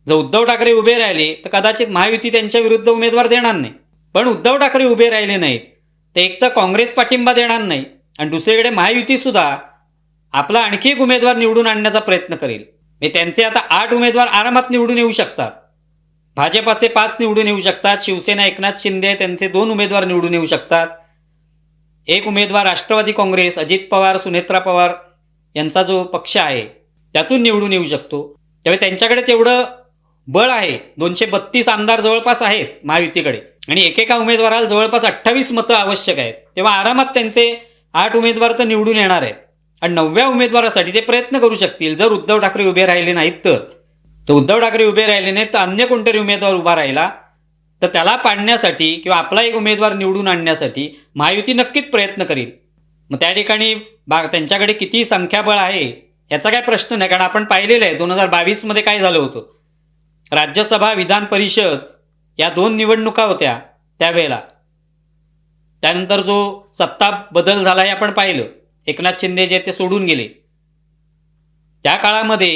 जर उद्धव ठाकरे उभे राहिले तर कदाचित महायुती त्यांच्या विरुद्ध उमेदवार देणार नाही. पण उद्धव ठाकरे उभे राहिले नाहीत तर एक तर काँग्रेस पाठिंबा देणार नाही आणि दुसरीकडे महायुतीसुद्धा आपला आणखी एक उमेदवार निवडून आणण्याचा प्रयत्न करेल. त्यांचे आता 8 उमेदवार आरामात निवडून येऊ शकतात. भाजपाचे 5 निवडून येऊ शकतात. शिवसेना एकनाथ शिंदे त्यांचे 2 उमेदवार निवडून येऊ शकतात. एक उमेदवार राष्ट्रवादी काँग्रेस अजित पवार सुनेत्रा पवार यांचा जो पक्ष आहे त्यातून निवडून येऊ शकतो. त्यामुळे त्यांच्याकडे तेवढं बळ आहे. 232 आमदार जवळपास आहेत महायुतीकडे आणि एकेका उमेदवाराला जवळपास 28 मतं आवश्यक आहेत. तेव्हा आरामात त्यांचे 8 उमेदवार तर निवडून येणार आहेत आणि 9व्या उमेदवारासाठी ते प्रयत्न करू शकतील. जर उद्धव ठाकरे उभे राहिले नाहीत तर उद्धव ठाकरे उभे राहिले नाहीत तर अन्य कोणतरी उमेदवार उभा राहिला तर त्याला पाडण्यासाठी किंवा आपला एक उमेदवार निवडून आणण्यासाठी महायुती नक्कीच प्रयत्न करेल. मग त्या ठिकाणी त्यांच्याकडे किती संख्याबळ आहे याचा काय प्रश्न नाही, कारण आपण पाहिलेलं आहे 2022 काय झालं होतं. राज्यसभा विधान परिषद या 2 निवडणुका होत्या त्यावेळेला. त्यानंतर जो सत्ता बदल झाला हे आपण पाहिलं. एकनाथ शिंदे जे ते सोडून गेले त्या काळामध्ये